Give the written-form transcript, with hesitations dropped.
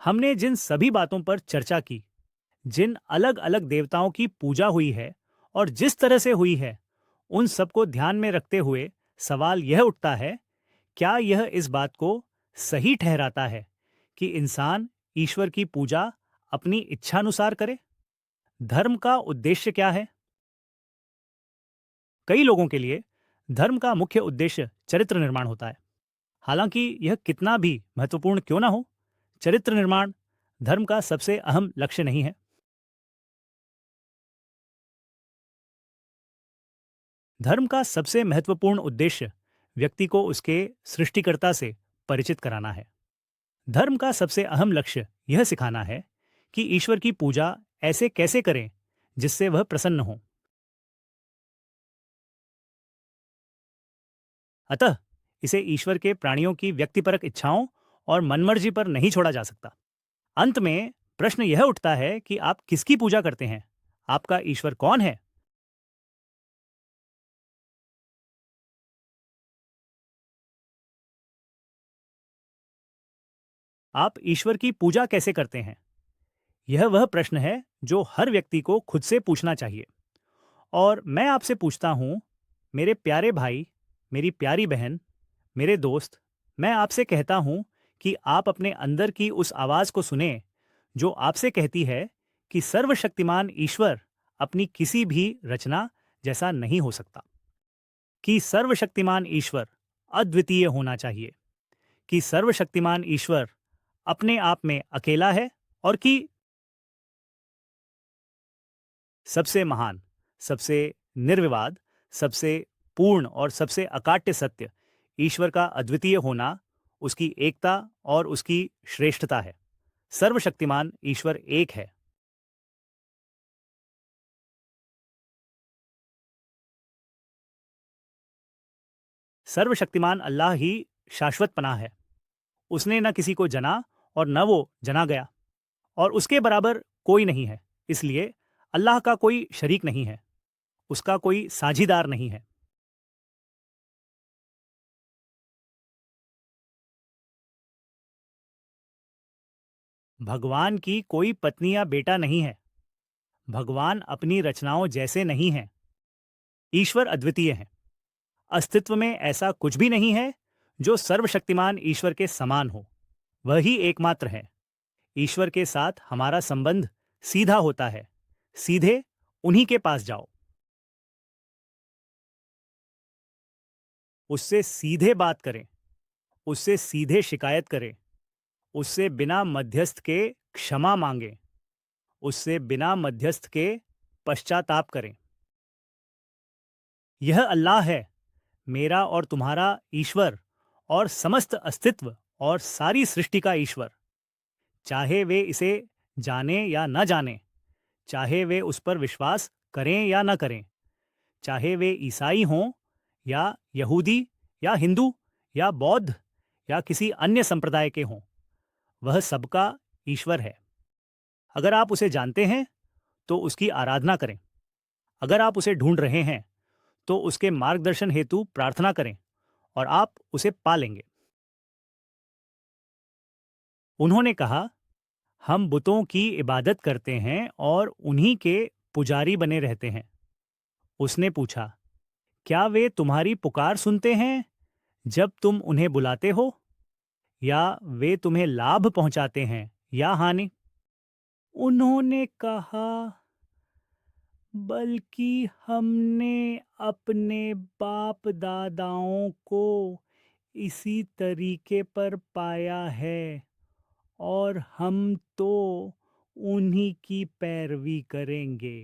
हमने जिन सभी बातों पर चर्चा की, जिन अलग अलग देवताओं की पूजा हुई है और जिस तरह से हुई है, उन सबको ध्यान में रखते हुए सवाल यह उठता है, क्या यह इस बात को सही ठहराता है कि इंसान ईश्वर की पूजा अपनी इच्छानुसार करे? धर्म का उद्देश्य क्या है? कई लोगों के लिए धर्म का मुख्य उद्देश्य चरित्र निर्माण होता है। हालांकि यह कितना भी महत्वपूर्ण क्यों ना हो, चरित्र निर्माण धर्म का सबसे अहम लक्ष्य नहीं है। धर्म का सबसे महत्वपूर्ण उद्देश्य व्यक्ति को उसके सृष्टिकर्ता से परिचित कराना है। धर्म का सबसे अहम लक्ष्य यह सिखाना है कि ईश्वर की पूजा ऐसे कैसे करें जिससे वह प्रसन्न हो। अतः इसे ईश्वर के प्राणियों की व्यक्तिपरक इच्छाओं और मनमर्जी पर नहीं छोड़ा जा सकता। अंत में प्रश्न यह उठता है कि आप किसकी पूजा करते हैं? आपका ईश्वर कौन है? आप ईश्वर की पूजा कैसे करते हैं? यह वह प्रश्न है जो हर व्यक्ति को खुद से पूछना चाहिए। और मैं आपसे पूछता हूँ, मेरे प्यारे भाई, मेरी प्यारी बहन, मेरे दोस्त, मैं आपसे कहता हूँ कि आप अपने अंदर की उस आवाज़ को सुने जो आपसे कहती है कि सर्वशक्तिमान ईश्वर अपनी किसी भी रचना जैसा नहीं हो सकता, कि सर्वशक्तिमान ईश्वर अद्वितीय होना चाहिए, कि सर्वशक्तिमान ईश्वर अपने आप में अकेला है, और कि सबसे महान, सबसे निर्विवाद, सबसे पूर्ण और सबसे अकाट्य सत्य ईश्वर का अद्वितीय होना, उसकी एकता और उसकी श्रेष्ठता है। सर्वशक्तिमान ईश्वर एक है। सर्वशक्तिमान अल्लाह ही शाश्वत पनाह है। उसने न किसी को जना और न वो जना गया, और उसके बराबर कोई नहीं है। इसलिए अल्लाह का कोई शरीक नहीं है, उसका कोई साझीदार नहीं है। भगवान की कोई पत्नी या बेटा नहीं है। भगवान अपनी रचनाओं जैसे नहीं हैं। ईश्वर अद्वितीय हैं। अस्तित्व में ऐसा कुछ भी नहीं है जो सर्वशक्तिमान ईश्वर के समान हो। वही एकमात्र है। ईश्वर के साथ हमारा संबंध सीधा होता है। सीधे उन्हीं के पास जाओ। उससे सीधे बात करें। उससे सीधे शिकायत करें। उससे बिना मध्यस्थ के क्षमा मांगें। उससे बिना मध्यस्थ के पश्चाताप करें। यह अल्लाह है, मेरा और तुम्हारा ईश्वर, और समस्त अस्तित्व और सारी सृष्टि का ईश्वर। चाहे वे इसे जाने या न जाने, चाहे वे उस पर विश्वास करें या न करें, चाहे वे ईसाई हों या यहूदी या हिंदू या बौद्ध या किसी अन्य संप्रदाय के हों, वह सबका ईश्वर है। अगर आप उसे जानते हैं तो उसकी आराधना करें। अगर आप उसे ढूंढ रहे हैं तो उसके मार्गदर्शन हेतु प्रार्थना करें, और आप उसे पा लेंगे। उन्होंने कहा, हम बुतों की इबादत करते हैं और उन्हीं के पुजारी बने रहते हैं। उसने पूछा, क्या वे तुम्हारी पुकार सुनते हैं जब तुम उन्हें बुलाते हो, या वे तुम्हें लाभ पहुंचाते हैं या हानि? उन्होंने कहा, बल्कि हमने अपने बाप दादाओं को इसी तरीके पर पाया है, और हम तो उन्हीं की पैरवी करेंगे।